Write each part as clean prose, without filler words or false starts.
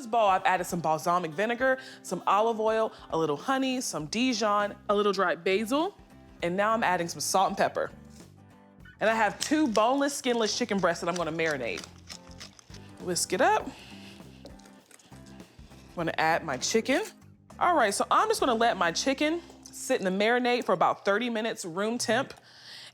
this bowl, I've added some balsamic vinegar, some olive oil, a little honey, some Dijon, a little dried basil, and now I'm adding some salt and pepper. And I have 2 boneless, skinless chicken breasts that I'm gonna marinate. Whisk it up. I'm gonna add my chicken. All right, so I'm just gonna let my chicken sit in the marinade for about 30 minutes, room temp.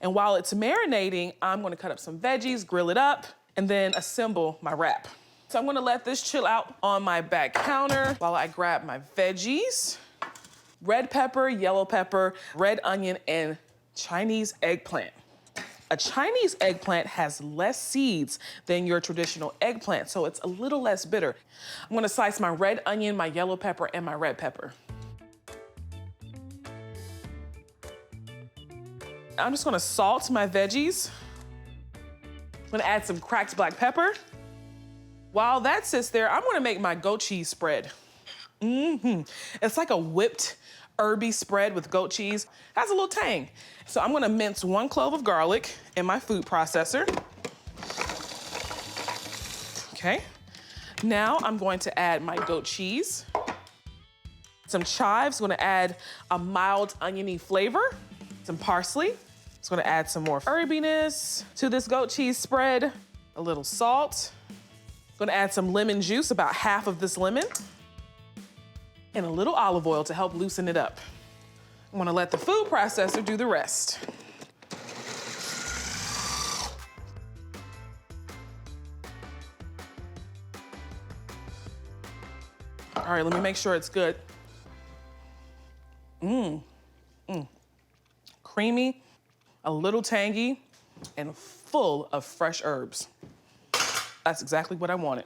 And while it's marinating, I'm gonna cut up some veggies, grill it up, and then assemble my wrap. So I'm gonna let this chill out on my back counter while I grab my veggies. Red pepper, yellow pepper, red onion, and Chinese eggplant. A Chinese eggplant has less seeds than your traditional eggplant, so it's a little less bitter. I'm gonna slice my red onion, my yellow pepper, and my red pepper. I'm just gonna salt my veggies. I'm gonna add some cracked black pepper. While that sits there, I'm gonna make my goat cheese spread. It's like a whipped herby spread with goat cheese. Has a little tang. So I'm gonna mince 1 clove of garlic in my food processor. Okay. Now I'm going to add my goat cheese. Some chives, I'm gonna add a mild oniony flavor. Some parsley. Just gonna add some more herbiness to this goat cheese spread. A little salt. Gonna add some lemon juice, about half of this lemon. And a little olive oil to help loosen it up. I'm gonna let the food processor do the rest. All right, let me make sure it's good. Creamy, a little tangy, and full of fresh herbs. That's exactly what I wanted.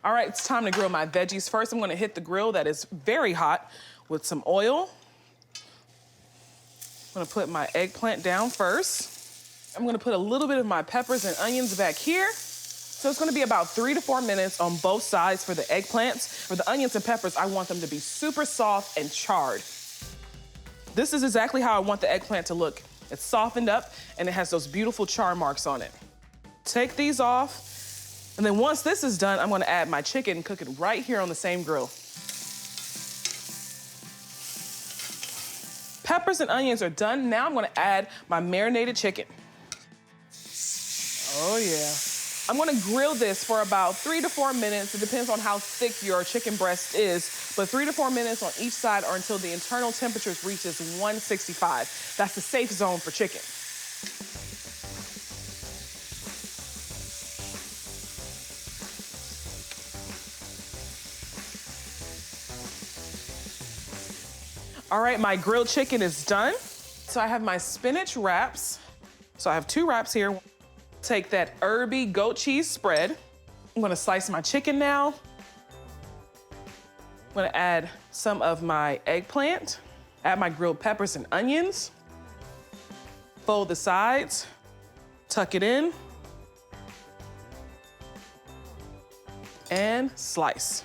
All right, it's time to grill my veggies. First, I'm gonna hit the grill that is very hot with some oil. I'm gonna put my eggplant down first. I'm gonna put a little bit of my peppers and onions back here. So it's gonna be about 3 to 4 minutes on both sides for the eggplants. For the onions and peppers, I want them to be super soft and charred. This is exactly how I want the eggplant to look. It's softened up and it has those beautiful char marks on it. Take these off. And then once this is done, I'm gonna add my chicken and cook it right here on the same grill. Peppers and onions are done. Now I'm gonna add my marinated chicken. Oh yeah. I'm gonna grill this for about 3 to 4 minutes. It depends on how thick your chicken breast is, but 3 to 4 minutes on each side or until the internal temperature reaches 165. That's the safe zone for chicken. All right, my grilled chicken is done. So I have my spinach wraps. So I have 2 wraps here. Take that herby goat cheese spread. I'm gonna slice my chicken now. I'm gonna add some of my eggplant, add my grilled peppers and onions, fold the sides, tuck it in, and slice.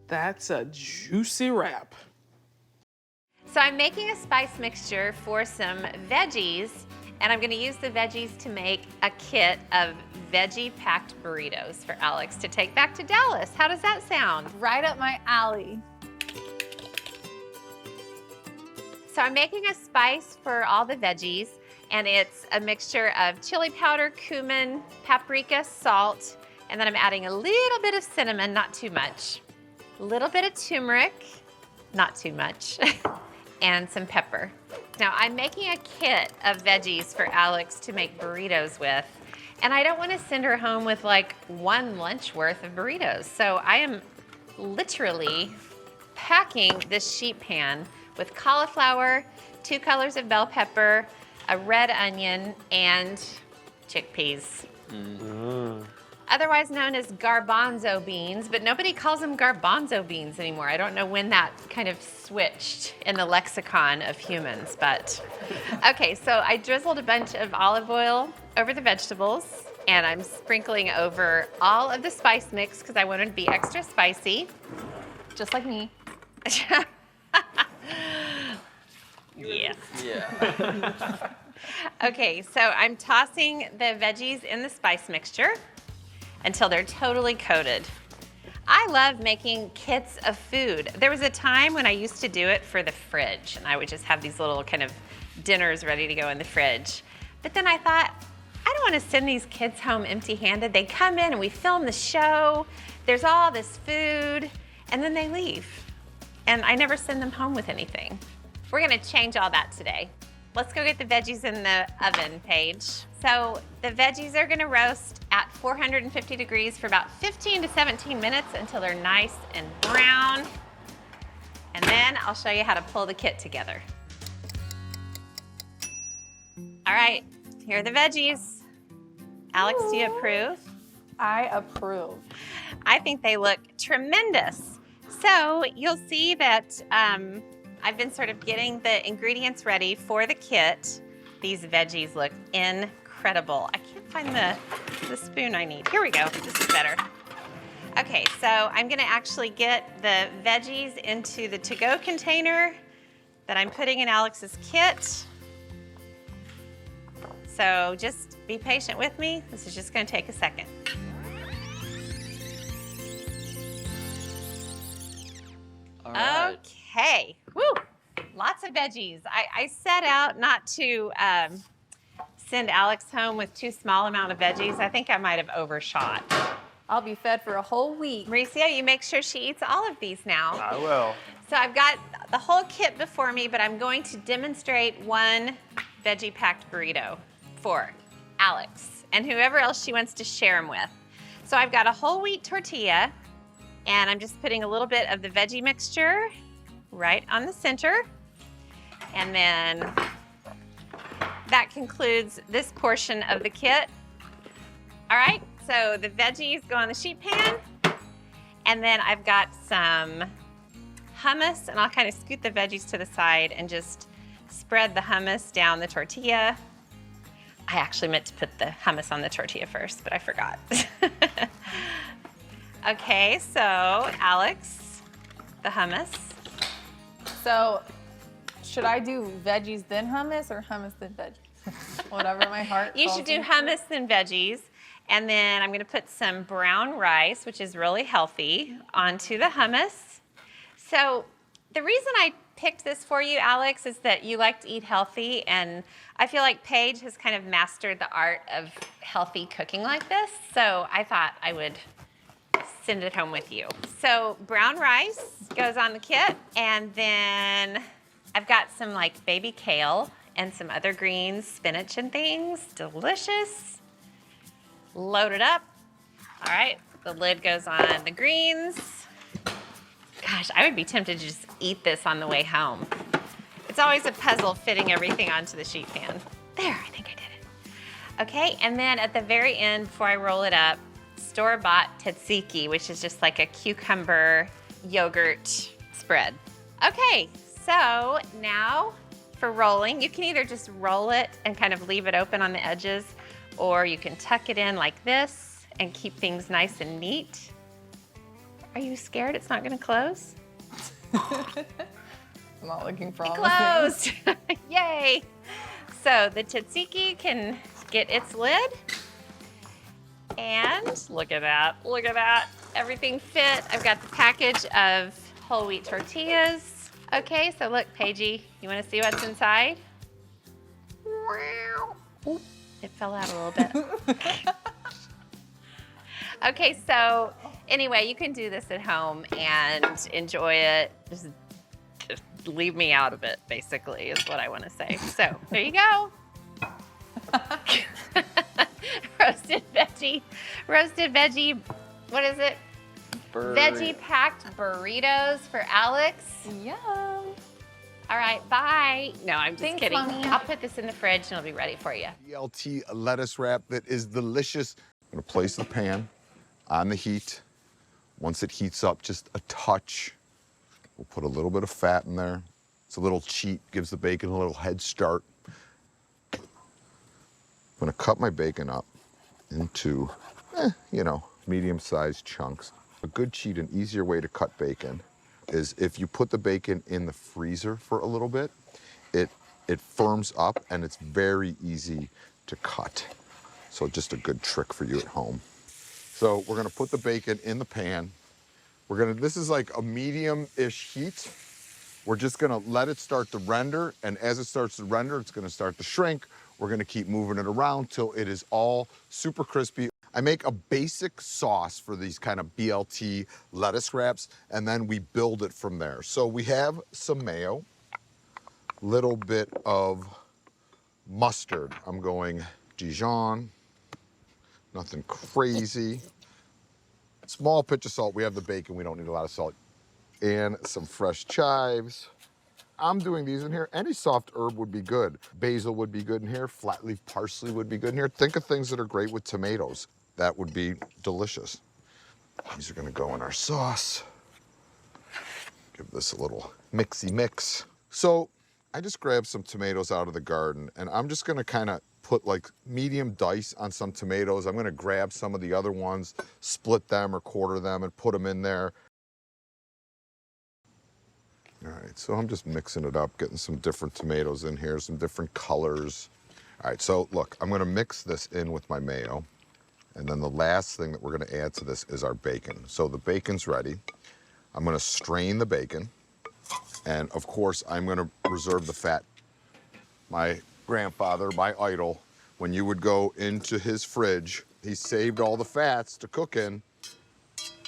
That's a juicy wrap. So I'm making a spice mixture for some veggies, and I'm gonna use the veggies to make a kit of veggie-packed burritos for Alex to take back to Dallas. How does that sound? Right up my alley. So I'm making a spice for all the veggies, and it's a mixture of chili powder, cumin, paprika, salt, and then I'm adding a little bit of cinnamon, not too much. A little bit of turmeric, not too much, and some pepper. Now I'm making a kit of veggies for Alex to make burritos with, and I don't want to send her home with like 1 lunch worth of burritos. So I am literally packing this sheet pan with cauliflower, 2 colors of bell pepper, a red onion, and chickpeas. Otherwise known as garbanzo beans, but nobody calls them garbanzo beans anymore. I don't know when that kind of switched in the lexicon of humans, but. Okay, so I drizzled a bunch of olive oil over the vegetables, and I'm sprinkling over all of the spice mix because I wanted to be extra spicy. Just like me. Yes. Yeah. Okay, so I'm tossing the veggies in the spice mixture until they're totally coated. I love making kits of food. There was a time when I used to do it for the fridge, and I would just have these little kind of dinners ready to go in the fridge. But then I thought, I don't want to send these kids home empty-handed. They come in and we film the show, there's all this food, and then they leave. And I never send them home with anything. We're gonna change all that today. Let's go get the veggies in the oven, Paige. So the veggies are gonna roast at 450 degrees for about 15 to 17 minutes until they're nice and brown. And then I'll show you how to pull the kit together. All right, here are the veggies. Alex, do you approve? I approve. I think they look tremendous. So you'll see that I've been sort of getting the ingredients ready for the kit. These veggies look incredible. I can't find the spoon I need. Here we go, this is better. Okay, so I'm gonna actually get the veggies into the to-go container that I'm putting in Alex's kit. So just be patient with me. This is just gonna take a second. All right. Okay, woo, lots of veggies. I set out not to send Alex home with too small amount of veggies. I think I might have overshot. I'll be fed for a whole week. Mauricio, you make sure she eats all of these now. I will. So I've got the whole kit before me, but I'm going to demonstrate one veggie-packed burrito for Alex and whoever else she wants to share them with. So I've got a whole wheat tortilla, and I'm just putting a little bit of the veggie mixture right on the center. And then that concludes this portion of the kit. All right, so the veggies go on the sheet pan, and then I've got some hummus, and I'll kind of scoot the veggies to the side and just spread the hummus down the tortilla. I actually meant to put the hummus on the tortilla first, but I forgot. Okay, so Alex, the hummus. So, should I do veggies then hummus or hummus then veggies? Whatever my heart You calls should do me. hummus and veggies. And then I'm gonna put some brown rice, which is really healthy, onto the hummus. So the reason I picked this for you, Alex, is that you like to eat healthy, and I feel like Paige has kind of mastered the art of healthy cooking like this, so I thought I would send it home with you. So brown rice goes on the kit, and then I've got some like baby kale and some other greens, spinach and things, delicious. Load it up. All right, the lid goes on the greens. Gosh, I would be tempted to just eat this on the way home. It's always a puzzle fitting everything onto the sheet pan. There, I think I did it. Okay, and then at the very end, before I roll it up, store-bought tzatziki, which is just like a cucumber yogurt spread. Okay, so now for rolling, you can either just roll it and kind of leave it open on the edges, or you can tuck it in like this and keep things nice and neat. Are you scared it's not gonna close? I'm not looking for all the Closed! Yay! So the tzatziki can get its lid. And look at that, look at that. Everything fit. I've got the package of whole wheat tortillas. Okay, so look, Paigey, you wanna see what's inside? Ooh, it fell out a little bit. Okay, so anyway, you can do this at home and enjoy it. Just leave me out of it, basically, is what I want to say. So there you go. Roasted veggie, what is it? Veggie-packed burritos for Alex. things. Yum. All right, bye. No, I'm just Thanks, kidding. Mommy. I'll put this in the fridge and it'll be ready for you. BLT lettuce wrap that is delicious. I'm gonna place the pan on the heat. Once it heats up just a touch, we'll put a little bit of fat in there. It's a little cheat, gives the bacon a little head start. I'm gonna cut my bacon up into, medium-sized chunks. A good cheat, an easier way to cut bacon is if you put the bacon in the freezer for a little bit, it it firms up and it's very easy to cut. So just a good trick for you at home. So we're gonna put the bacon in the pan. This is like a medium-ish heat. We're just gonna let it start to render, and as it starts to render, it's gonna start to shrink. We're gonna keep moving it around till it is all super crispy. I make a basic sauce for these kind of BLT lettuce wraps, and then we build it from there. So we have some mayo, little bit of mustard. I'm going Dijon, nothing crazy. Small pinch of salt. We have the bacon, we don't need a lot of salt. And some fresh chives. I'm doing these in here. Any soft herb would be good. Basil would be good in here. Flat leaf parsley would be good in here. Think of things that are great with tomatoes. That would be delicious. These are gonna go in our sauce. Give this a little mixy mix. So I just grabbed some tomatoes out of the garden, and I'm just gonna kind of put like medium dice on some tomatoes. I'm gonna grab some of the other ones, split them or quarter them and put them in there. All right, so I'm just mixing it up, getting some different tomatoes in here, some different colors. All right, so look, I'm gonna mix this in with my mayo. And then the last thing that we're gonna add to this is our bacon. So the bacon's ready. I'm gonna strain the bacon. And of course, I'm gonna reserve the fat. My grandfather, my idol, when you would go into his fridge, he saved all the fats to cook in.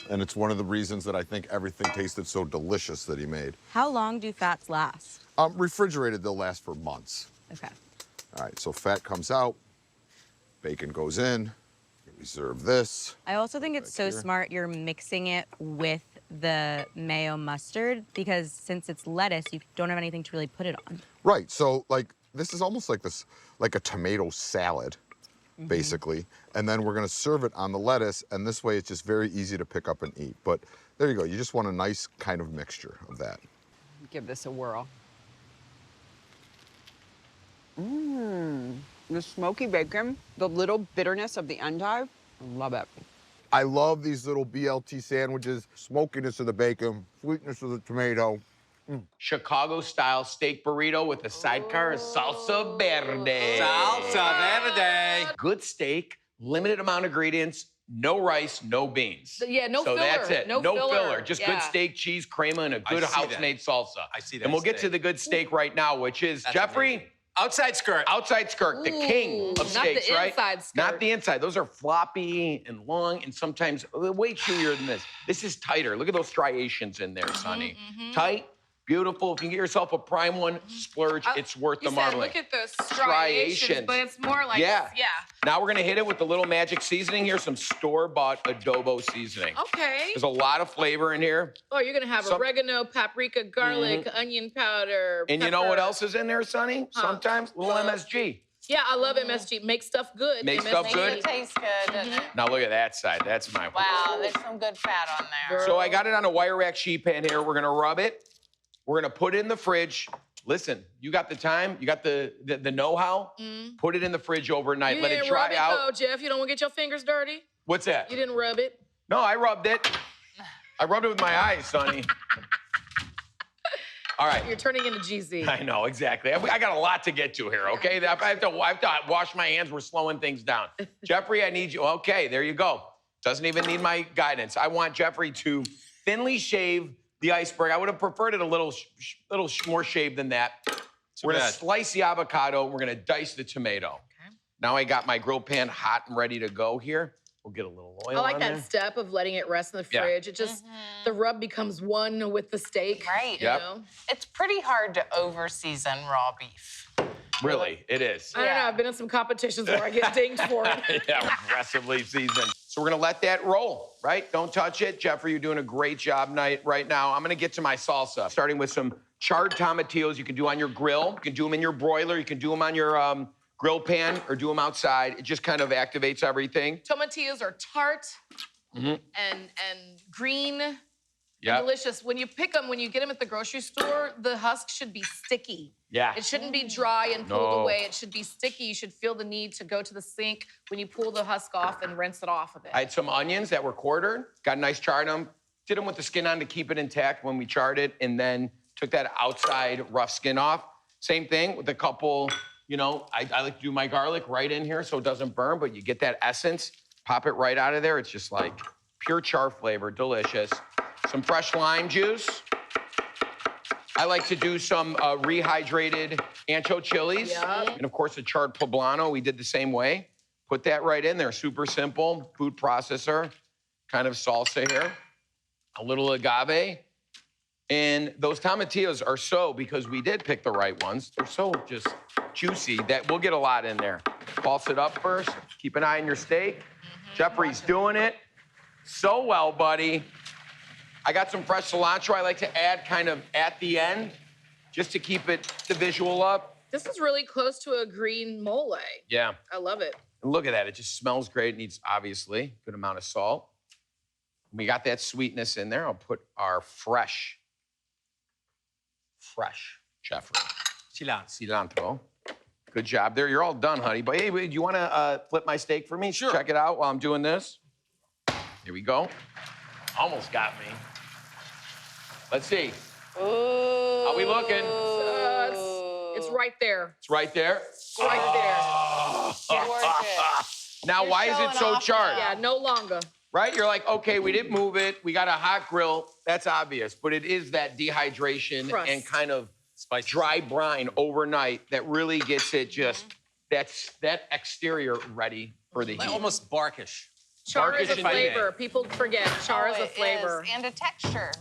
And it's one of the reasons that I think everything tasted so delicious that he made. How long do fats last? Refrigerated, they'll last for months. Okay. All right, so fat comes out, bacon goes in, reserve this. I also think it's so smart you're mixing it with the mayo mustard because since it's lettuce, you don't have anything to really put it on. Right, so like this is almost like this, like a tomato salad, basically. And then we're gonna serve it on the lettuce, and this way it's just very easy to pick up and eat. But there you go, you just want a nice kind of mixture of that. Give this a whirl. Mmm, the smoky bacon, the little bitterness of the endive, I love it. I love these little BLT sandwiches, smokiness of the bacon, sweetness of the tomato. Chicago-style steak burrito with a sidecar of salsa verde. Salsa verde. Good steak, limited amount of ingredients, no rice, no beans. Yeah, no so filler. that's it. No filler. Just Yeah. good steak, cheese, crema, and a good I see that. house-made salsa. I see that And we'll get to steak. the good steak right now, which is, That's Jeffrey, amazing. Outside skirt. outside skirt, the king of Not steaks, the right? inside skirt. Not the inside. Those are floppy and long and sometimes way chewier than this. This is tighter. Look at those striations in there, Sonny. Tight, beautiful. If you can get yourself a prime one, splurge. It's worth the You said, marbling. look at the striations, but it's more like, Yeah. yeah. Now we're gonna hit it with the little magic seasoning here, some store-bought adobo seasoning. Okay. There's a lot of flavor in here. Oh, you're gonna have Some- oregano, paprika, garlic, onion powder. And you know what pepper. else is in there, Sonny? Huh. Sometimes a little MSG. Yeah, I love MSG. Make stuff good. Make stuff good. It tastes good, doesn't it? Now look at that side. That's my Wow, there's some good fat on there. So I got it on a wire rack sheet pan here. We're gonna rub it. We're gonna put it in the fridge. Listen, you got the time, you got the know-how. Put it in the fridge overnight. You Let it didn't dry rub it out. though, Jeff. You don't want to get your fingers dirty. What's that? You didn't rub it. No, I rubbed it. I rubbed it with my eyes, Sonny. All right. You're turning into GZ. I know, exactly. I got a lot to get to here, okay? I have to wash my hands. We're slowing things down. Jeffrey, I need you. Okay, there you go. Doesn't even need my guidance. I want Jeffrey to thinly shave the iceberg. I would have preferred it a little more shaved than that. We're gonna bad. slice the avocado. We're gonna dice the tomato. Okay. Now I got my grill pan hot and ready to go here. We'll get a little oil I like on that there. step of letting it rest in the Yeah. fridge. It just, the rub becomes one with the steak. Right. You Yep. know? It's pretty hard to over-season raw beef. Really, it is. I don't know. I've been in some competitions where I get dinged for it. Yeah, aggressively seasoned. So we're gonna let that roll, right? Don't touch it. Jeffrey, you're doing a great job right now. I'm gonna get to my salsa, starting with some charred tomatillos you can do on your grill. You can do them in your broiler. You can do them on your grill pan or do them outside. It just kind of activates everything. Tomatillos are tart and green. Yeah. Delicious. When you pick them, when you get them at the grocery store, the husk should be sticky. Yeah. It shouldn't be dry and pulled No. away. It should be sticky. You should feel the need to go to the sink when you pull the husk off and rinse it off of it. I had some onions that were quartered, got a nice char on them, did them with the skin on to keep it intact when we charred it, and then took that outside rough skin off. Same thing with a couple, you know, I like to do my garlic right in here so it doesn't burn, but you get that essence, pop it right out of there. It's just like pure char flavor, delicious. Some fresh lime juice. I like to do some rehydrated ancho chilies. Yep. And of course, the charred poblano, we did the same way. Put that right in there, super simple, food processor, kind of salsa here. A little agave. And those tomatillos are so, because we did pick the right ones, they're so just juicy that we'll get a lot in there. Pulse it up first. Keep an eye on your steak. Jeffrey's doing it so well, buddy. I got some fresh cilantro I like to add kind of at the end, just to keep the visual up. This is really close to a green mole. Yeah. I love it. And look at that, it just smells great. It needs, obviously, a good amount of salt. We got that sweetness in there. I'll put our fresh Jeffrey. Cilantro. Good job there. You're all done, honey. But hey, do you want to flip my steak for me? Sure. Check it out while I'm doing this. Here we go. Almost got me. Let's see. Ooh. How we looking? It's right there. It's right there. Right Gorgeous. Now, You're why is it showing so off charred? now. there. Yeah, no longer. Right? You're like, okay, we didn't move it. We got a hot grill. That's obvious. But it is that dehydration Crust. and kind of Spicy. dry brine overnight that really gets it just, that exterior ready for the Like heat. almost barkish. Char is a Barkish and flavor. People forget char Oh, is a it flavor. is, and a texture.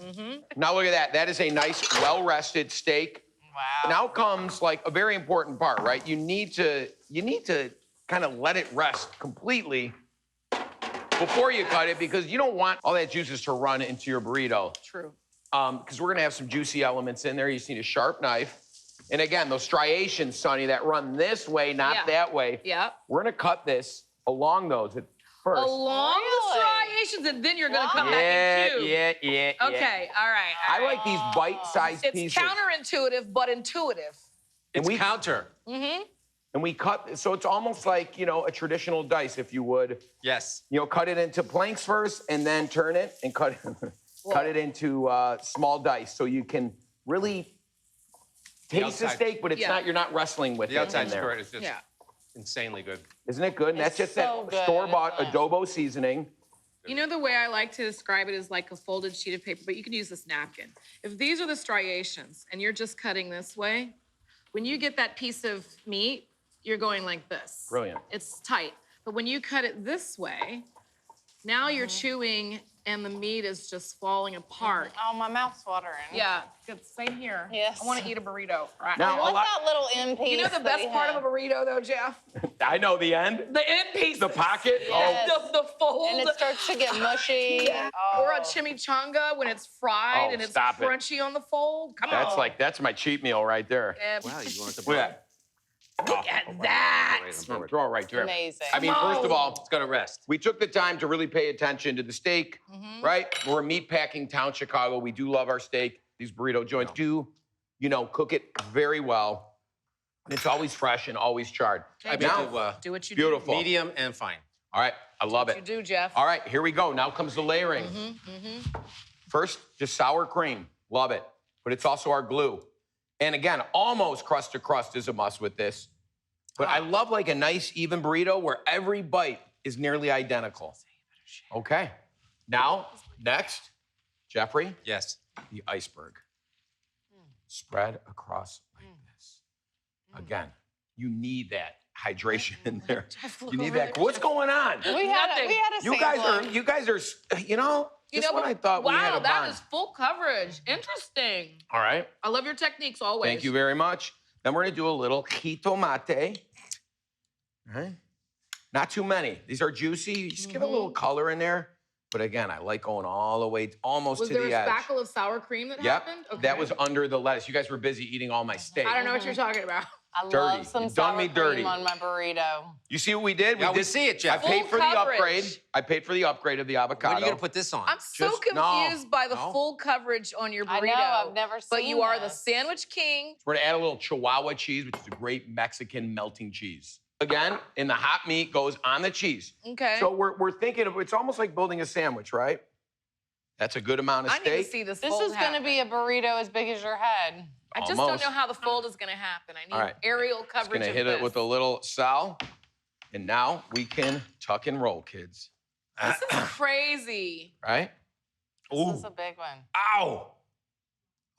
Now look at that. That is a nice, well-rested steak. Wow. Now comes like a very important part, right? You need to kind of let it rest completely before you cut it, because you don't want all that juices to run into your burrito. True. Because we're gonna have some juicy elements in there. You just need a sharp knife. And again, those striations, Sonny, that run this way, not Yeah. that way. Yep. We're gonna cut this along those at first. Along the Really? striations, and then you're gonna come yeah, back in cube. yeah. Okay, all right. I like these bite-sized It's pieces. counterintuitive, but intuitive. And It's counter. And we cut, so it's almost like, you know, a traditional dice, if you would. Yes. You know, cut it into planks first and then turn it and cut it into small dice so you can really taste the outside- steak, but it's Yeah. not, you're not wrestling with The it outside in there. skirt is just Yeah. insanely good. Isn't it good? And that's It's just so that good, store-bought isn't it? adobo seasoning. You know the way I like to describe it is like a folded sheet of paper, but you can use this napkin. If these are the striations and you're just cutting this way, when you get that piece of meat, you're going like this. Brilliant. It's tight. But when you cut it this way, now you're chewing and the meat is just falling apart. Oh, my mouth's watering. Yeah, good. Same here. Yes. I want to eat a burrito. Right. Now, I a want lot, that little end piece. You know the that best he part had. of a burrito, though, Jeff? I know the end, The end piece. the pocket. Yes. The fold. And it starts to get mushy. Oh. Or a chimichanga when it's fried Oh, and it's stop it. crunchy on the fold. Come That's on. that's my cheat meal right there. Yeah. Wow, you want it to Look at Look at that. that. Throw it right there. Amazing. I mean, first of all, It's gonna rest. we took the time to really pay attention to the steak, right? We're a meat packing town, Chicago. We do love our steak. These burrito joints do, you know, cook it very well. And it's always fresh and always charred. I Now, do Do what you beautiful. medium and fine. All right, I love You it. do, Jeff. All right, here we go. Now comes the layering. First, just sour cream. Love it. But it's also our glue. And again, almost crust to crust is a must with this. But I love like a nice even burrito where every bite is nearly identical. Okay. Now, next, Jeffrey, Yes. the iceberg. Spread across like this. Again, you need that hydration in there. You need that. What's going on? We had a You guys are, you know, just when I thought we had wow, a that bond. is full coverage. Interesting. All right. I love your techniques always. Thank you very much. Then we're gonna do a little jitomate. All right. Not too many. These are juicy. You just give it a little color in there. But again, I like going all the way almost Was to there the a edge. spackle of sour cream that Yep. happened? Okay. That was under the lettuce. You guys were busy eating all my steak. I don't know what you're talking about. I Dirty. love some You've done sour me cream dirty. on my burrito. You see what we did? Yeah, we did see it, Jeff. I paid Full for the coverage. upgrade. I paid for the upgrade of the avocado. When are you gonna put this on? I'm so Just- confused no, by the no. full coverage on your burrito. I know, I've never But seen you are the this. sandwich king. We're gonna add a little Chihuahua cheese, which is a great Mexican melting cheese. Again, in the hot meat goes on the cheese. Okay. So we're thinking of, it's almost like building a sandwich, right? That's a good amount of I steak. need to see this This fold is going to happen. be a burrito as big as your head. I just don't know how the fold is gonna happen. I need All right. aerial Just coverage gonna of hit this. it with a little sal. And now we can tuck and roll, kids. This is crazy. Right? This is a big one. Ow!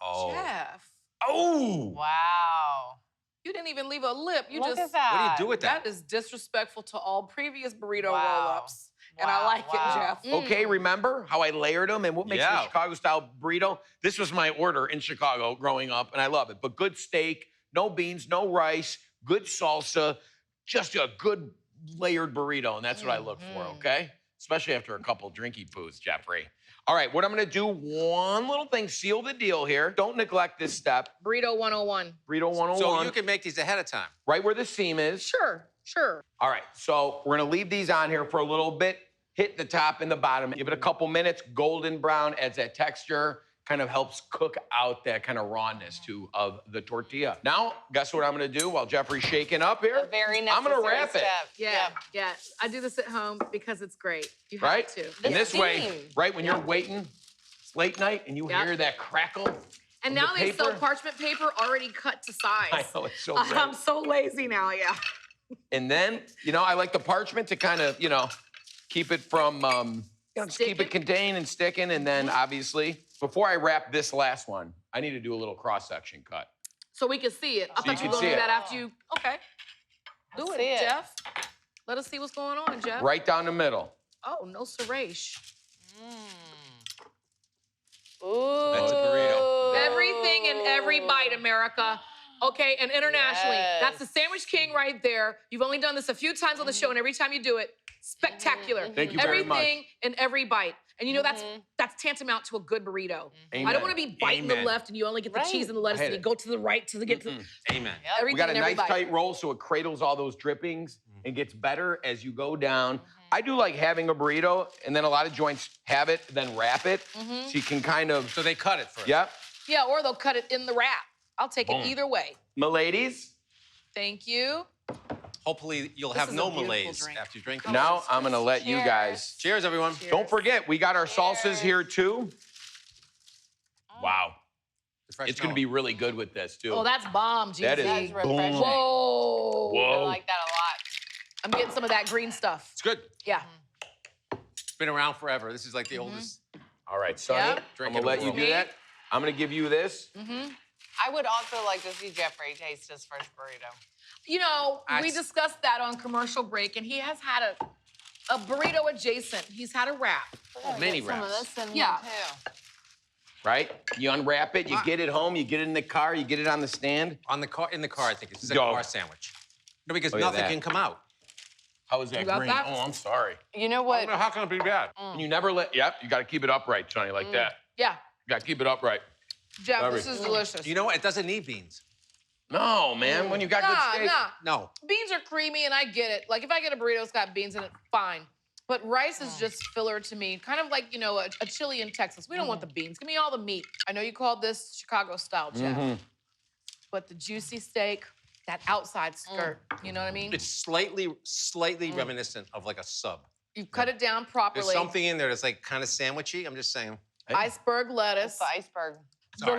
Oh. Jeff, Oh! Wow. you didn't even leave a lip. You Look just at that. What do you do with that? That is disrespectful to all previous burrito Wow. roll-ups. And I like it, Jeff. Okay, remember how I layered them and what makes Yeah. a Chicago-style burrito? This was my order in Chicago growing up, and I love it. But good steak, no beans, no rice, good salsa, just a good layered burrito, and that's what I look for, okay? Especially after a couple drinky poos, Jeffrey. All right, what I'm gonna do, one little thing, seal the deal here. Don't neglect this step. Burrito 101. Burrito 101. So you can make these ahead of time. Right where the seam is. Sure, sure. All right, so we're gonna leave these on here for a little bit, hit the top and the bottom, give it a couple minutes, golden brown, adds that texture, kind of helps cook out that kind of rawness too of the tortilla. Now, guess what I'm gonna do while Jeffrey's shaking up here? A very I'm gonna necessary wrap it, step. Yeah, yeah. I do this at home because it's great. You have right? to. And this way, steam. right when you're waiting, it's late night and you Yep. hear that crackle. And of now the they sell paper. parchment paper already cut to size. I know, it's so I'm great. so lazy now, yeah. And then, I like the parchment to kind of, keep it from, just keep it Sticking? contained and sticking. And then obviously, before I wrap this last one, I need to do a little cross-section cut. So we can see it. I So you thought you can were see gonna do it. that after you. Okay. Do Let's it, see it. Jeff. Let us see what's going on, Jeff. Right down the middle. Oh, no Suresh. Ooh. That's a burrito. Everything in every bite, America. Okay, and internationally. Yes. That's the Sandwich King right there. You've only done this a few times on the show, and every time you do it, spectacular. Thank you very much. Everything in every bite. And that's tantamount to a good burrito. I Amen. don't want to be biting the Amen. left and you only get the Right. cheese and the lettuce I hate and you it. go to the right to get to Amen. everything We got a in every nice bite. tight roll so it cradles all those drippings and gets better as you go down. I do like having a burrito, and then a lot of joints have it, then wrap it. So you can kind of, So they cut it first. yep. Yeah, or they'll cut it in the wrap. I'll take Boom. it either way. My ladies, Thank you. Hopefully you'll This have is no a beautiful malaise drink. after you drink it. now I'm gonna let you Cheers. guys. Cheers, everyone. Don't forget, we got our salsas here too. Wow. The fresh It's gonna melon. be really good with this too. Oh, that's bomb, GZ. That is That is refreshing. Whoa. I Whoa. like that a lot. I'm getting some of that green stuff. It's good. Yeah. It's been around forever. This is like the oldest. All right, Sonny, Yep. I'm Drink gonna it let you over. do that. I'm gonna give you this. I would also like to see Jeffrey taste his first burrito. You know, we That's- discussed that on commercial break, and he has had a burrito adjacent. He's had a wrap. Mini Some of wraps. this in Yeah. here too. Right? You unwrap it, you get it home, you get it in the car, you get it on the stand. In the car, I think it's a Yo. car sandwich. No, because Look at nothing that. can come out. How is that You got green? that? Oh, I'm sorry. You know what? How can it be bad? And you never yep, you gotta keep it upright, Sonny, like that. Yeah. You gotta keep it upright. Jeff, Sorry. this is delicious. You know what? It doesn't need beans. No, man, when you got good steak. No. Beans are creamy, and I get it. Like, if I get a burrito, it's got beans in it, fine. But rice is just filler to me. Kind of like, a chili in Texas. We don't want the beans. Give me all the meat. I know you called this Chicago style, Jeff. But the juicy steak, that outside skirt, you know what I mean? It's slightly reminiscent of like a sub. You cut it down There's properly. something in there that's like kind of sandwichy. I'm just saying. Iceberg lettuce. It's the iceberg. Sorry.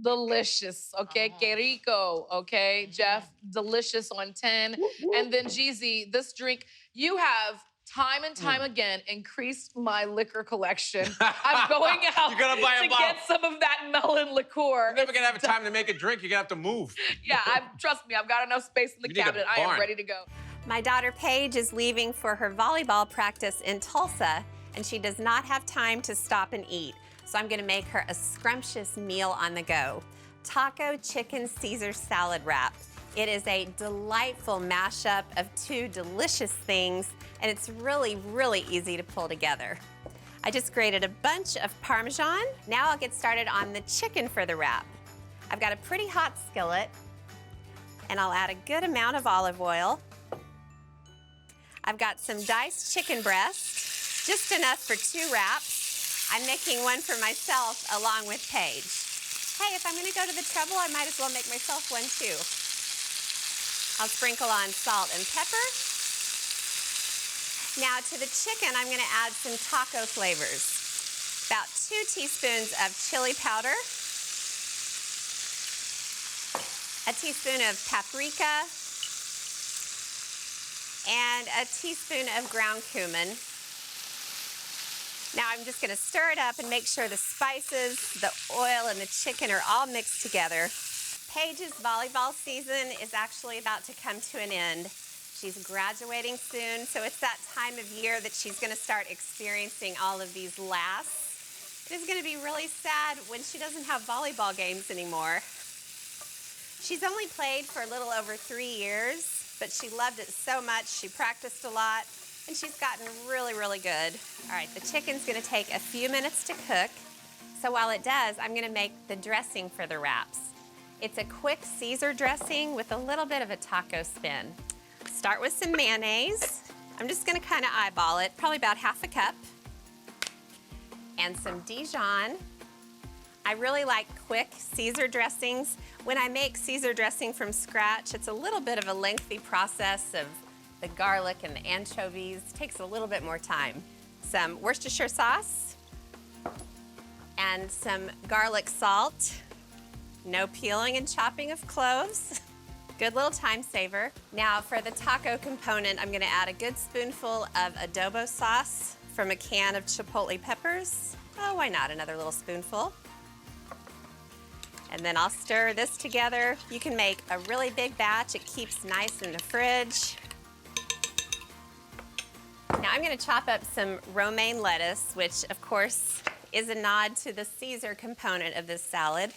Delicious, okay? Que rico, okay? Jeff, delicious on 10. And then, GZ, this drink, you have time and time again increased my liquor collection. I'm going out You're gonna buy a to bottle. get some of that melon liqueur. You're never gonna have time to make a drink. You're gonna have to move. Yeah, trust me, I've got enough space in the You need a cabinet. I am barn. ready to go. My daughter Paige is leaving for her volleyball practice in Tulsa, and she does not have time to stop and eat. So I'm gonna make her a scrumptious meal on the go. Taco chicken Caesar salad wrap. It is a delightful mashup of two delicious things, and it's really, really easy to pull together. I just grated a bunch of Parmesan. Now I'll get started on the chicken for the wrap. I've got a pretty hot skillet, and I'll add a good amount of olive oil. I've got some diced chicken breast, just enough for 2 wraps. I'm making one for myself along with Paige. Hey, if I'm gonna go to the trouble, I might as well make myself one too. I'll sprinkle on salt and pepper. Now to the chicken, I'm gonna add some taco flavors. About 2 teaspoons of chili powder, a teaspoon of paprika, and a teaspoon of ground cumin. Now I'm just gonna stir it up and make sure the spices, the oil, and the chicken are all mixed together. Paige's volleyball season is actually about to come to an end. She's graduating soon, so it's that time of year that she's gonna start experiencing all of these lasts. It is gonna be really sad when she doesn't have volleyball games anymore. She's only played for a little over 3 years, but she loved it so much, she practiced a lot, and she's gotten really, really good. All right, the chicken's gonna take a few minutes to cook. So while it does, I'm gonna make the dressing for the wraps. It's a quick Caesar dressing with a little bit of a taco spin. Start with some mayonnaise. I'm just gonna kind of eyeball it, probably about half a cup. And some Dijon. I really like quick Caesar dressings. When I make Caesar dressing from scratch, it's a little bit of a lengthy process of the garlic and the anchovies. It takes a little bit more time. Some Worcestershire sauce and some garlic salt. No peeling and chopping of cloves. Good little time saver. Now for the taco component, I'm gonna add a good spoonful of adobo sauce from a can of chipotle peppers. Oh, why not another little spoonful? And then I'll stir this together. You can make a really big batch. It keeps nice in the fridge. Now I'm gonna chop up some romaine lettuce, which of course is a nod to the Caesar component of this salad.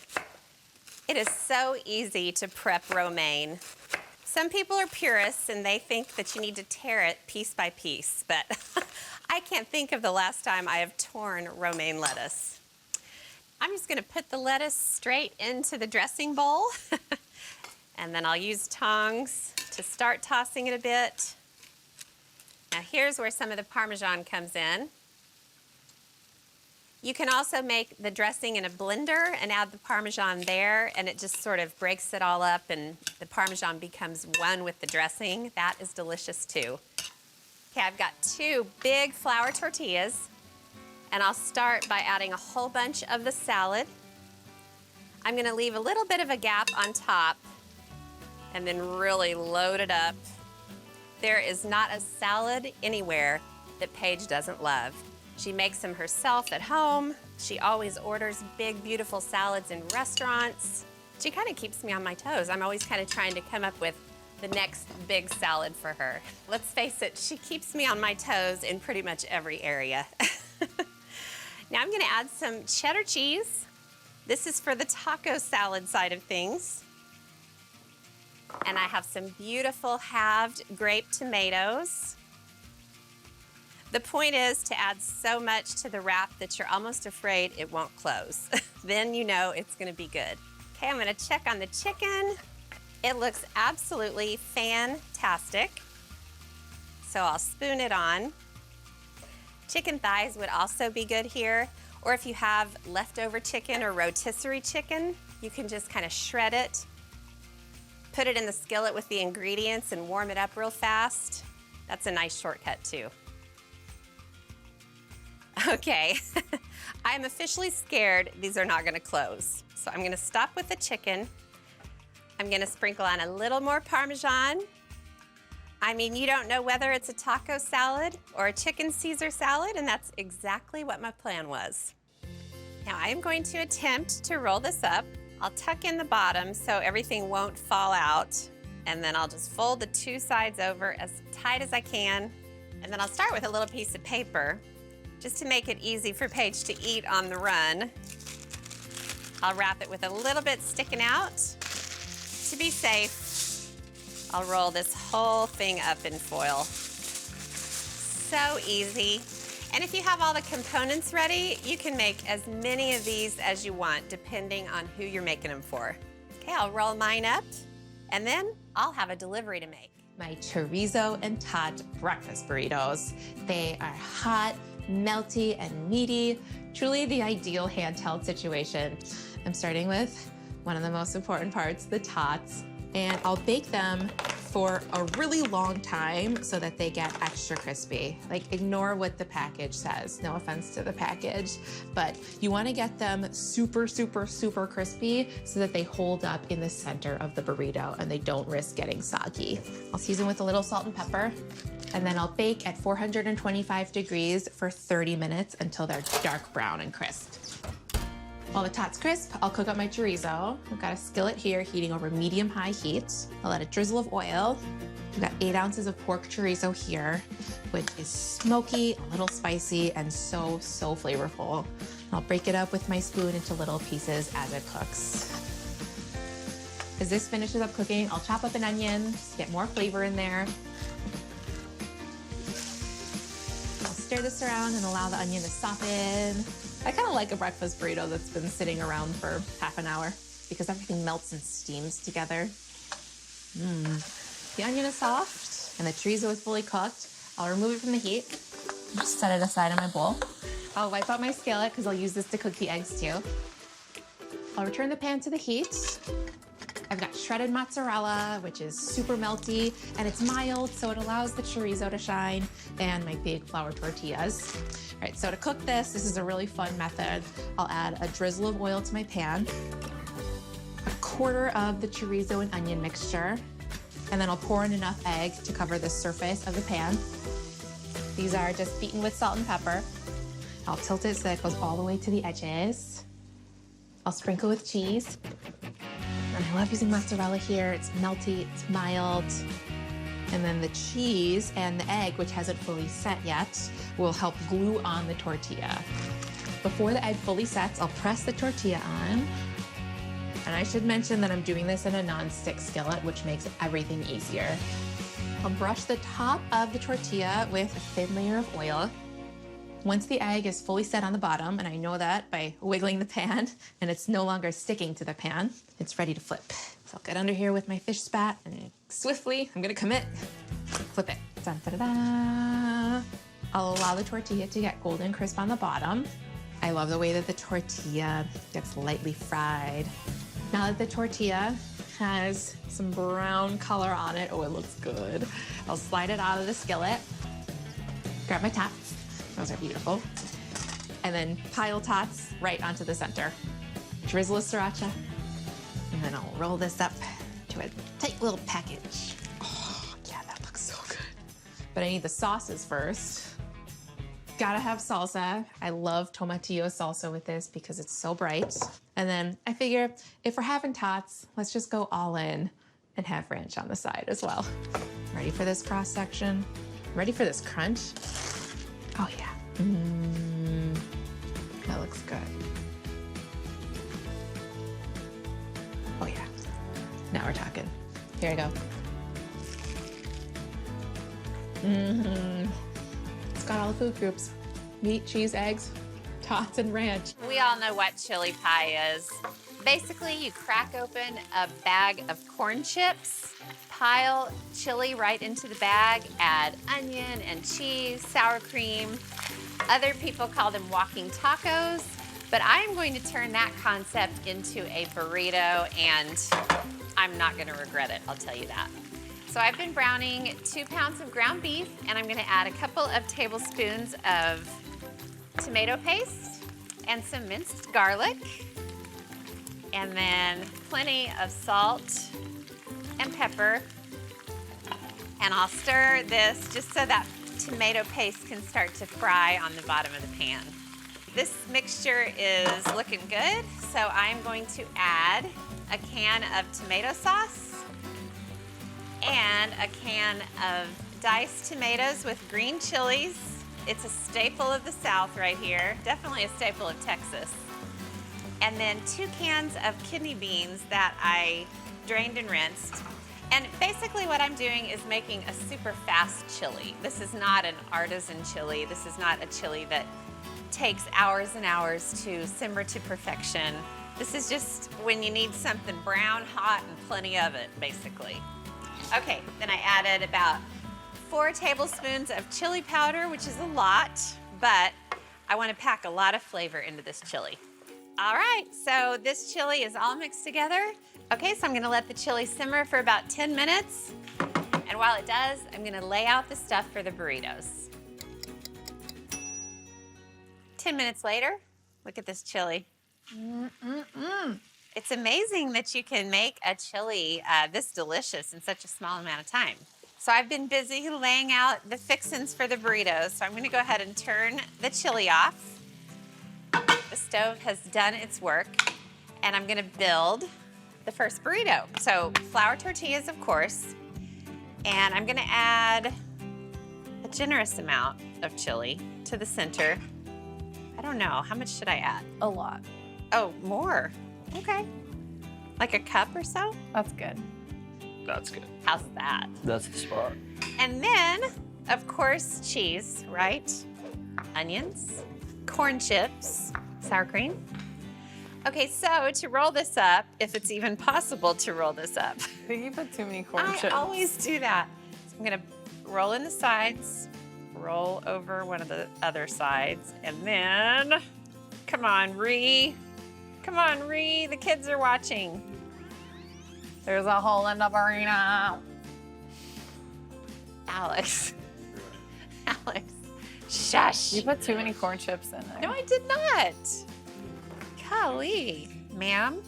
It is so easy to prep romaine. Some people are purists and they think that you need to tear it piece by piece, but I can't think of the last time I have torn romaine lettuce. I'm just gonna put the lettuce straight into the dressing bowl and then I'll use tongs to start tossing it a bit. Now here's where some of the Parmesan comes in. You can also make the dressing in a blender and add the Parmesan there, and it just sort of breaks it all up and the Parmesan becomes one with the dressing. That is delicious too. Okay, I've got 2 big flour tortillas, and I'll start by adding a whole bunch of the salad. I'm gonna leave a little bit of a gap on top and then really load it up. There is not a salad anywhere that Paige doesn't love. She makes them herself at home. She always orders big, beautiful salads in restaurants. She kind of keeps me on my toes. I'm always kind of trying to come up with the next big salad for her. Let's face it, she keeps me on my toes in pretty much every area. Now I'm gonna add some cheddar cheese. This is for the taco salad side of things. And I have some beautiful halved grape tomatoes. The point is to add so much to the wrap that you're almost afraid it won't close. Then you know it's gonna be good. Okay, I'm gonna check on the chicken. It looks absolutely fantastic. So I'll spoon it on. Chicken thighs would also be good here. Or if you have leftover chicken or rotisserie chicken, you can just kind of shred it, put it in the skillet with the ingredients and warm it up real fast. That's a nice shortcut too. Okay, I'm officially scared these are not gonna close. So I'm gonna stop with the chicken. I'm gonna sprinkle on a little more Parmesan. I mean, you don't know whether it's a taco salad or a chicken Caesar salad, and that's exactly what my plan was. Now I am going to attempt to roll this up. I'll tuck in the bottom so everything won't fall out, and then I'll just fold the 2 sides over as tight as I can, and then I'll start with a little piece of paper just to make it easy for Paige to eat on the run. I'll wrap it with a little bit sticking out. To be safe, I'll roll this whole thing up in foil. So easy. And if you have all the components ready, you can make as many of these as you want, depending on who you're making them for. Okay, I'll roll mine up, and then I'll have a delivery to make. My chorizo and tot breakfast burritos. They are hot, melty, and meaty. Truly the ideal handheld situation. I'm starting with one of the most important parts, the tots, and I'll bake them for a really long time so that they get extra crispy. Like, ignore what the package says. No offense to the package, but you want to get them super, super, super crispy so that they hold up in the center of the burrito and they don't risk getting soggy. I'll season with a little salt and pepper, and then I'll bake at 425 degrees for 30 minutes until they're dark brown and crisp. While the tot's crisp, I'll cook up my chorizo. I've got a skillet here heating over medium-high heat. I'll add a drizzle of oil. I've got 8 ounces of pork chorizo here, which is smoky, a little spicy, and so, so flavorful. I'll break it up with my spoon into little pieces as it cooks. As this finishes up cooking, I'll chop up an onion, just get more flavor in there. I'll stir this around and allow the onion to soften. I kind of like a breakfast burrito that's been sitting around for half an hour because everything melts and steams together. The onion is soft and the chorizo is fully cooked. I'll remove it from the heat. Just set it aside in my bowl. I'll wipe out my skillet because I'll use this to cook the eggs too. I'll return the pan to the heat. I've got shredded mozzarella, which is super melty, and it's mild, so it allows the chorizo to shine, and my big flour tortillas. All right, so to cook this is a really fun method. I'll add a drizzle of oil to my pan, a quarter of the chorizo and onion mixture, and then I'll pour in enough egg to cover the surface of the pan. These are just beaten with salt and pepper. I'll tilt it so that it goes all the way to the edges. I'll sprinkle with cheese. And I love using mozzarella here. It's melty, it's mild. And then the cheese and the egg, which hasn't fully set yet, will help glue on the tortilla. Before the egg fully sets, I'll press the tortilla on. And I should mention that I'm doing this in a non-stick skillet, which makes everything easier. I'll brush the top of the tortilla with a thin layer of oil. Once the egg is fully set on the bottom, and I know that by wiggling the pan, and it's no longer sticking to the pan, it's ready to flip. So I'll get under here with my fish spat, and swiftly, I'm gonna commit, flip it. Dun, da, da, da. I'll allow the tortilla to get golden crisp on the bottom. I love the way that the tortilla gets lightly fried. Now that the tortilla has some brown color on it, oh, it looks good. I'll slide it out of the skillet, grab my tots. Those are beautiful. And then pile tots right onto the center. Drizzle of sriracha. And then I'll roll this up to a tight little package. Oh, yeah, that looks so good. But I need the sauces first. Gotta have salsa. I love tomatillo salsa with this because it's so bright. And then I figure if we're having tots, let's just go all in and have ranch on the side as well. Ready for this cross section? Ready for this crunch? Oh yeah. That looks good. Oh yeah. Now we're talking. Here I go. It's got all the food groups. Meat, cheese, eggs, tots, and ranch. We all know what chili pie is. Basically, you crack open a bag of corn chips, pile chili right into the bag, add onion and cheese, sour cream. Other people call them walking tacos, but I'm going to turn that concept into a burrito, and I'm not gonna regret it, I'll tell you that. So I've been browning 2 pounds of ground beef, and I'm gonna add a couple of tablespoons of tomato paste and some minced garlic, and then plenty of salt and pepper. And I'll stir this just so that tomato paste can start to fry on the bottom of the pan. This mixture is looking good, so I'm going to add a can of tomato sauce and a can of diced tomatoes with green chilies. It's a staple of the South right here, definitely a staple of Texas. And then 2 cans of kidney beans that I drained and rinsed. And basically what I'm doing is making a super fast chili. This is not an artisan chili. This is not a chili that takes hours and hours to simmer to perfection. This is just when you need something brown, hot, and plenty of it, basically. Okay, then I added about 4 tablespoons of chili powder, which is a lot, but I want to pack a lot of flavor into this chili. All right, so this chili is all mixed together. Okay, so I'm gonna let the chili simmer for about 10 minutes. And while it does, I'm gonna lay out the stuff for the burritos. 10 minutes later, look at this chili. It's amazing that you can make a chili this delicious in such a small amount of time. So I've been busy laying out the fixins for the burritos. So I'm gonna go ahead and turn the chili off. The stove has done its work, and I'm gonna build the first burrito. So flour tortillas, of course, and I'm gonna add a generous amount of chili to the center. I don't know, how much should I add? A lot. Oh, more, okay. Like a cup or so? That's good. That's good. How's that? That's the spot. And then, of course, cheese, right? Onions, corn chips, sour cream. Okay, so to roll this up, if it's even possible to roll this up. You put too many corn I chips. always do that. So I'm gonna roll in the sides, roll over one of the other sides, and then, come on, Ree. Come on, Ree, the kids are watching. There's a hole in the burrito. Alex. Alex, shush. You put too many corn chips in there. No, I did not. Golly, ma'am.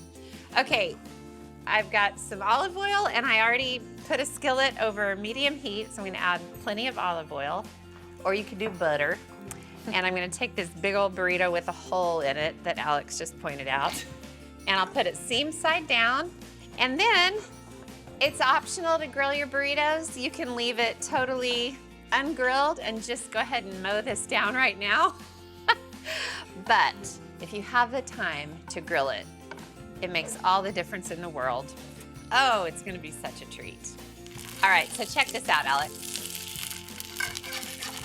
Okay, I've got some olive oil, and I already put a skillet over medium heat, so I'm gonna add plenty of olive oil, or you could do butter. And I'm gonna take this big old burrito with a hole in it that Alex just pointed out, and I'll put it seam side down. And then it's optional to grill your burritos. You can leave it totally ungrilled and just go ahead and mow this down right now. But if you have the time to grill it, it makes all the difference in the world. Oh, it's gonna be such a treat. All right, so check this out, Alex.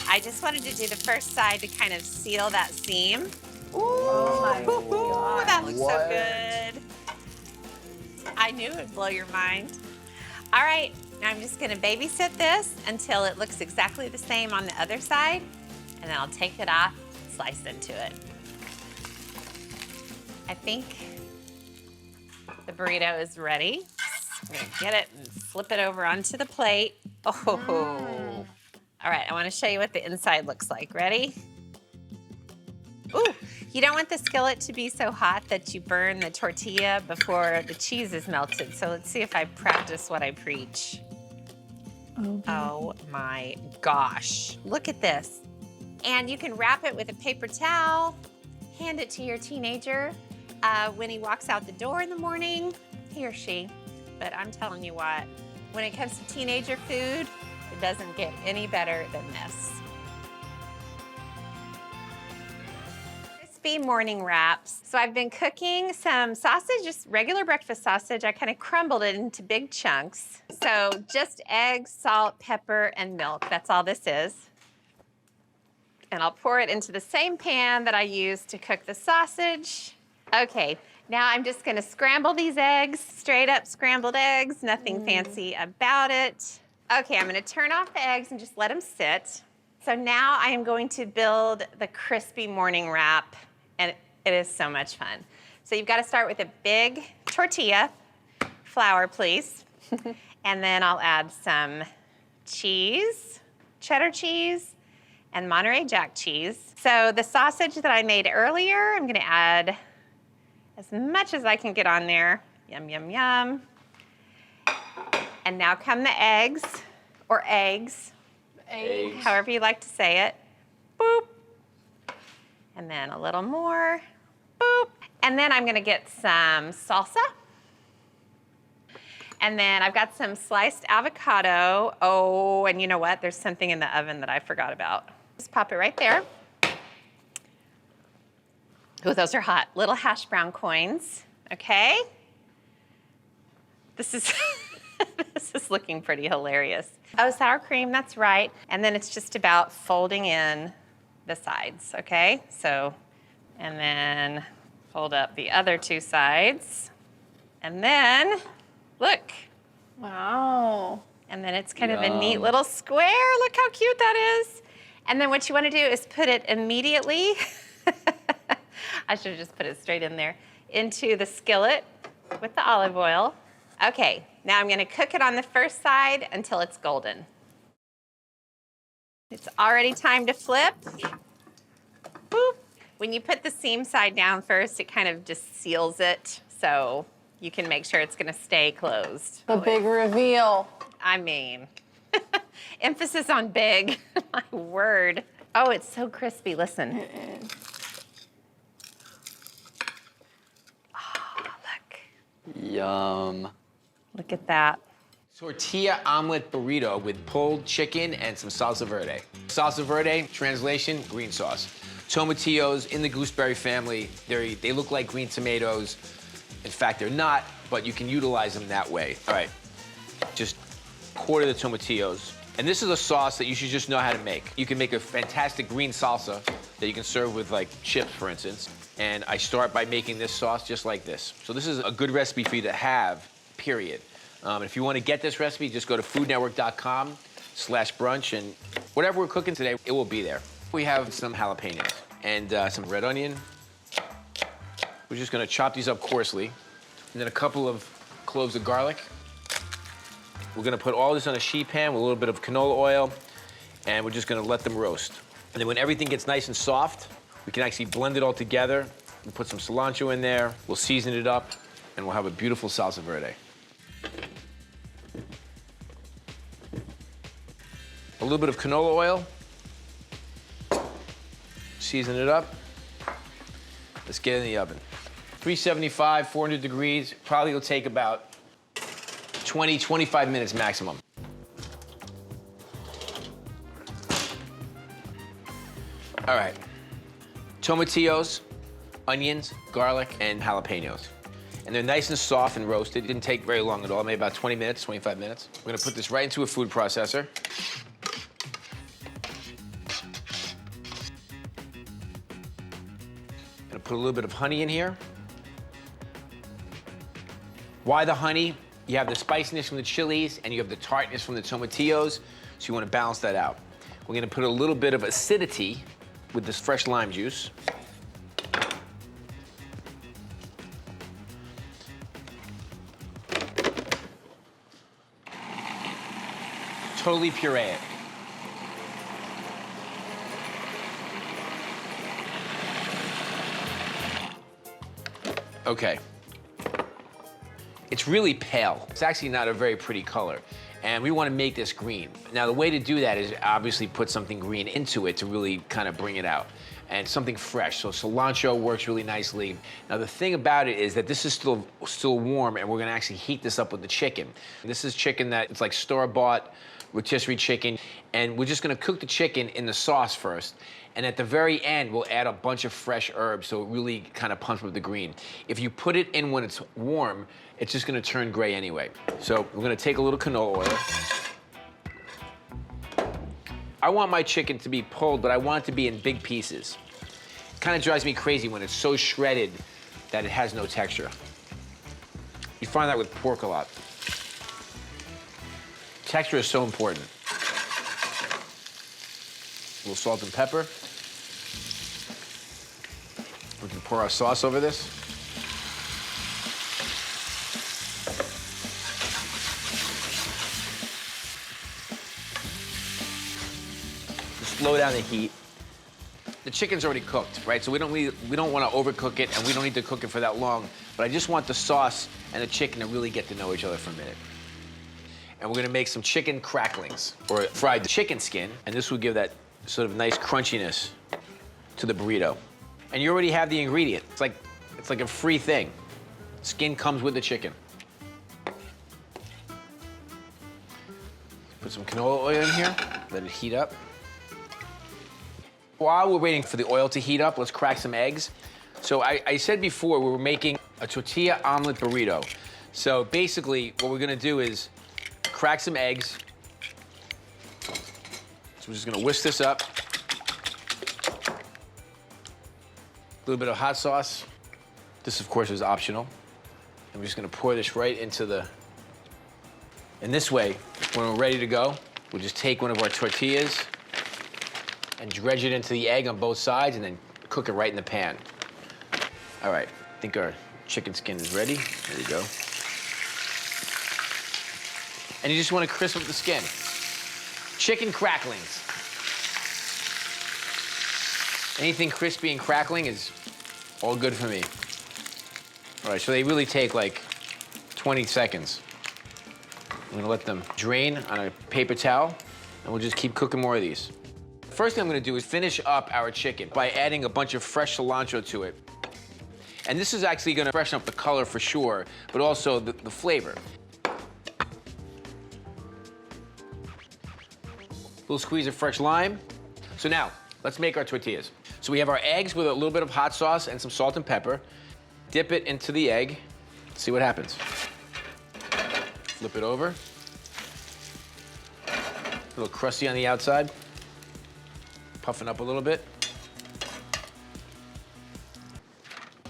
I just wanted to do the first side to kind of seal that seam. Ooh, Oh my God. that looks so good. I knew it would blow your mind. All right, now I'm just gonna babysit this until it looks exactly the same on the other side, and then I'll take it off, slice into it. I think the burrito is ready. I'm gonna get it and flip it over onto the plate. Oh. All right, I wanna show you what the inside looks like. Ready? Ooh, you don't want the skillet to be so hot that you burn the tortilla before the cheese is melted. So let's see if I practice what I preach. Oh my gosh, look at this. And you can wrap it with a paper towel, hand it to your teenager when he walks out the door in the morning, he or she. But I'm telling you what, when it comes to teenager food, it doesn't get any better than this. Crispy morning wraps. So I've been cooking some sausage, just regular breakfast sausage. I kind of crumbled it into big chunks. So just eggs, salt, pepper, and milk. That's all this is. And I'll pour it into the same pan that I used to cook the sausage. Okay, now I'm just gonna scramble these eggs, straight up scrambled eggs, nothing fancy about it. Okay, I'm gonna turn off the eggs and just let them sit. So now I am going to build the crispy morning wrap, and it is so much fun. So you've got to start with a big tortilla, flour please, and then I'll add some cheese, cheddar cheese, and Monterey Jack cheese. So the sausage that I made earlier, I'm gonna add as much as I can get on there. Yum, yum, yum. And now come the eggs, or eggs, however you like to say it. Boop. And then a little more. Boop. And then I'm gonna get some salsa. And then I've got some sliced avocado. Oh, and you know what? There's something in the oven that I forgot about. Just pop it right there. Oh, those are hot. Little hash brown coins, okay? This is, this is looking pretty hilarious. Oh, sour cream, that's right. And then it's just about folding in the sides, okay? So, and then fold up the other two sides. And then, look. Wow. And then it's kind of a neat little square. Look how cute that is. And then what you want to do is put it immediately, I should have just put it straight in there, into the skillet with the olive oil. Okay, now I'm gonna cook it on the first side until it's golden. It's already time to flip. Boop. When you put the seam side down first, it kind of just seals it, so you can make sure it's gonna stay closed. The big reveal. I mean, emphasis on big, my word. Oh, it's so crispy, listen. Oh, look. Yum. Look at that. Tortilla omelet burrito with pulled chicken and some salsa verde. Salsa verde, translation, green sauce. Tomatillos in the gooseberry family. They look like green tomatoes. In fact, they're not, but you can utilize them that way. All right, just quarter the tomatillos. And this is a sauce that you should just know how to make. You can make a fantastic green salsa that you can serve with like chips, for instance. And I start by making this sauce just like this. So this is a good recipe for you to have, period. If you want to get this recipe, just go to foodnetwork.com/brunch, and whatever we're cooking today, it will be there. We have some jalapenos and some red onion. We're just gonna chop these up coarsely, and then a couple of cloves of garlic. We're gonna put all this on a sheet pan with a little bit of canola oil, and we're just gonna let them roast. And then when everything gets nice and soft, we can actually blend it all together. We'll put some cilantro in there, we'll season it up, and we'll have a beautiful salsa verde. A little bit of canola oil. Season it up. Let's get it in the oven. 375, 400 degrees. Probably will take about 20, 25 minutes maximum. All right. Tomatillos, onions, garlic, and jalapenos. And they're nice and soft and roasted. It didn't take very long at all, maybe about 20 minutes, 25 minutes. We're gonna put this right into a food processor. Gonna put a little bit of honey in here. Why the honey? You have the spiciness from the chilies and you have the tartness from the tomatillos, so you wanna balance that out. We're gonna put a little bit of acidity with this fresh lime juice. Totally puree it. Okay. It's really pale. It's actually not a very pretty color. And we want to make this green. Now, the way to do that is obviously put something green into it to really kind of bring it out. And something fresh, so cilantro works really nicely. Now, the thing about it is that this is still warm, and we're gonna actually heat this up with the chicken. This is chicken that it's like store-bought rotisserie chicken, and we're just gonna cook the chicken in the sauce first. And at the very end, we'll add a bunch of fresh herbs, so it really kind of pumps up the green. If you put it in when it's warm, it's just gonna turn gray anyway. So we're gonna take a little canola oil. I want my chicken to be pulled, but I want it to be in big pieces. It kind of drives me crazy when it's so shredded that it has no texture. You find that with pork a lot. Texture is so important. A little salt and pepper. We can pour our sauce over this. Slow down the heat. The chicken's already cooked, right? So we don't want to overcook it, and we don't need to cook it for that long. But I just want the sauce and the chicken to really get to know each other for a minute. And we're gonna make some chicken cracklings, or fried chicken skin, and this will give that sort of nice crunchiness to the burrito. And you already have the ingredient. It's like a free thing. Skin comes with the chicken. Put some canola oil in here, let it heat up. While we're waiting for the oil to heat up, let's crack some eggs. So I said before, we were making a tortilla omelet burrito. So basically, what we're gonna do is crack some eggs. So we're just gonna whisk this up. A little bit of hot sauce. This, of course, is optional. And we're just gonna pour this right into the... And this way, when we're ready to go, we'll just take one of our tortillas and dredge it into the egg on both sides and then cook it right in the pan. All right, I think our chicken skin is ready. There you go. and you just want to crisp up the skin. Chicken cracklings. Anything crispy and crackling is all good for me. All right, so they really take like 20 seconds. I'm gonna let them drain on a paper towel, and we'll just keep cooking more of these. First thing I'm gonna do is finish up our chicken by adding a bunch of fresh cilantro to it. And this is actually gonna freshen up the color for sure, but also the flavor. Little squeeze of fresh lime. So now, let's make our tortillas. So we have our eggs with a little bit of hot sauce and some salt and pepper. Dip it into the egg, see what happens. Flip it over. A little crusty on the outside. Puffing up a little bit.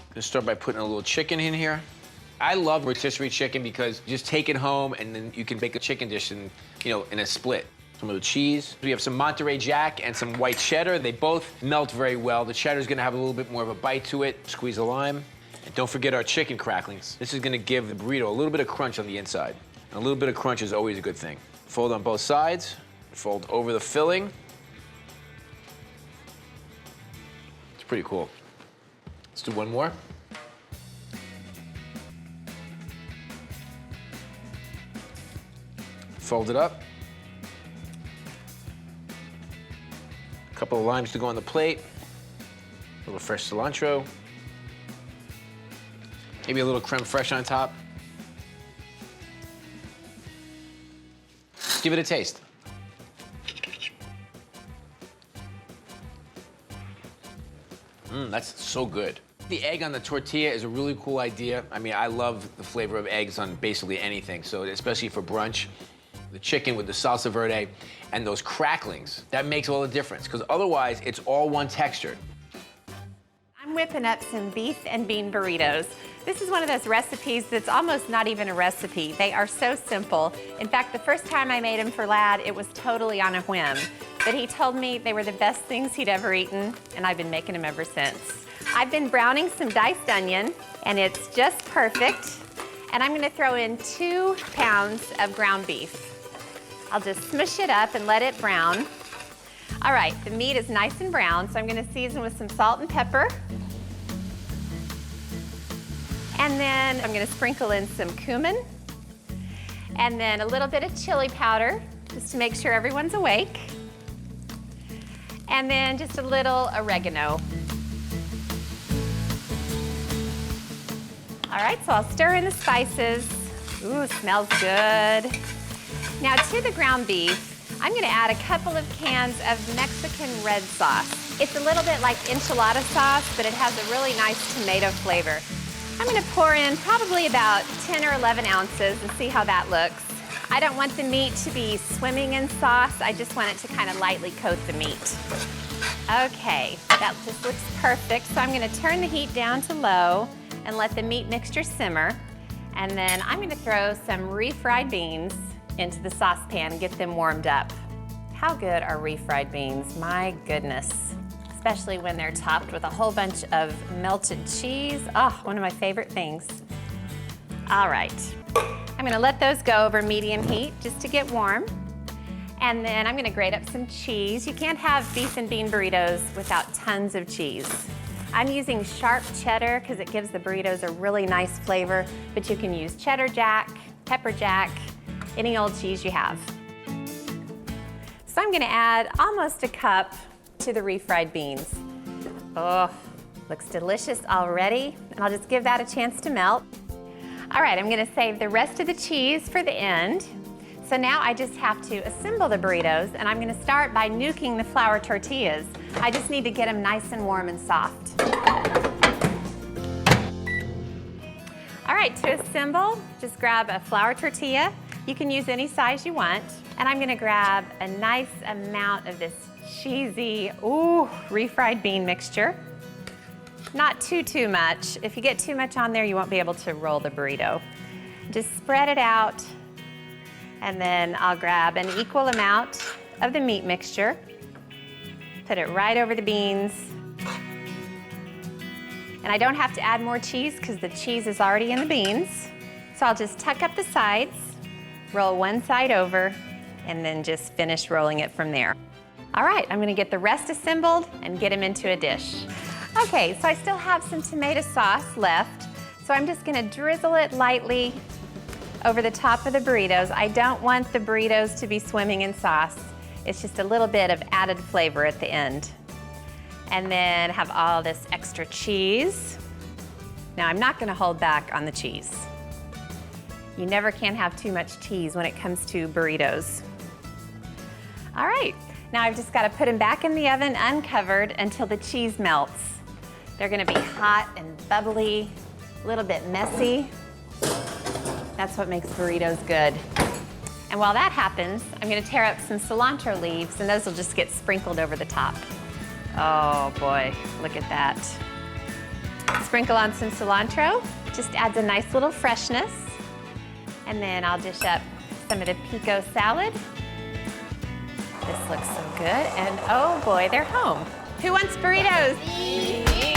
Gonna start by putting a little chicken in here. I love rotisserie chicken because you just take it home and then you can make a chicken dish in, in a split. Some of the cheese. We have some Monterey Jack and some white cheddar. They both melt very well. The cheddar's gonna have a little bit more of a bite to it. Squeeze the lime. And don't forget our chicken cracklings. This is gonna give the burrito a little bit of crunch on the inside. And a little bit of crunch is always a good thing. Fold on both sides. Fold over the filling. It's pretty cool. Let's do one more. Fold it up. A couple of limes to go on the plate. A little fresh cilantro. Maybe a little creme fraiche on top. Give it a taste. That's so good. The egg on the tortilla is a really cool idea. I mean, I love the flavor of eggs on basically anything, so especially for brunch. The chicken with the salsa verde and those cracklings, that makes all the difference, because otherwise it's all one texture. I'm whipping up some beef and bean burritos. This is one of those recipes that's almost not even a recipe. They are so simple. In fact, the first time I made them for Lad, it was totally on a whim. But he told me they were the best things he'd ever eaten, and I've been making them ever since. I've been browning some diced onion, and it's just perfect. And I'm gonna throw in 2 pounds of ground beef. I'll just smush it up and let it brown. All right, the meat is nice and brown, so I'm gonna season with some salt and pepper. And then I'm gonna sprinkle in some cumin. And then a little bit of chili powder, just to make sure everyone's awake. And then just a little oregano. All right, so I'll stir in the spices. Ooh, smells good. Now to the ground beef, I'm gonna add a couple of cans of Mexican red sauce. It's a little bit like enchilada sauce, but it has a really nice tomato flavor. I'm gonna pour in probably about 10 or 11 ounces and see how that looks. I don't want the meat to be swimming in sauce. I just want it to kind of lightly coat the meat. Okay, that just looks perfect. So I'm gonna turn the heat down to low and let the meat mixture simmer. And then I'm gonna throw some refried beans into the saucepan and get them warmed up. How good are refried beans? My goodness. Especially when they're topped with a whole bunch of melted cheese. Oh, one of my favorite things. All right, I'm gonna let those go over medium heat just to get warm. And then I'm gonna grate up some cheese. You can't have beef and bean burritos without tons of cheese. I'm using sharp cheddar because it gives the burritos a really nice flavor, but you can use cheddar jack, pepper jack, any old cheese you have. So I'm gonna add almost a cup to the refried beans. Oh, looks delicious already, and I'll just give that a chance to melt. All right, I'm gonna save the rest of the cheese for the end. So now I just have to assemble the burritos, and I'm gonna start by nuking the flour tortillas. I just need to get them nice and warm and soft. All right, to assemble, just grab a flour tortilla. You can use any size you want. And I'm gonna grab a nice amount of this cheesy, ooh, refried bean mixture. Not too much. If you get too much on there, you won't be able to roll the burrito. Just spread it out, and then I'll grab an equal amount of the meat mixture, put it right over the beans. And I don't have to add more cheese because the cheese is already in the beans. So I'll just tuck up the sides, Roll one side over, and then just finish rolling it from there. All right, I'm gonna get the rest assembled and get them into a dish. Okay, so I still have some tomato sauce left, so I'm just gonna drizzle it lightly over the top of the burritos. I don't want the burritos to be swimming in sauce. It's just a little bit of added flavor at the end. And then have all this extra cheese. Now, I'm not gonna hold back on the cheese. You never can have too much cheese when it comes to burritos. All right, now I've just gotta put them back in the oven uncovered until the cheese melts. They're gonna be hot and bubbly, a little bit messy. That's what makes burritos good. And while that happens, I'm gonna tear up some cilantro leaves and those will just get sprinkled over the top. Oh boy, look at that. Sprinkle on some cilantro, just adds a nice little freshness. And then I'll dish up some of the pico salad. This looks so good, and oh boy, they're home. Who wants burritos?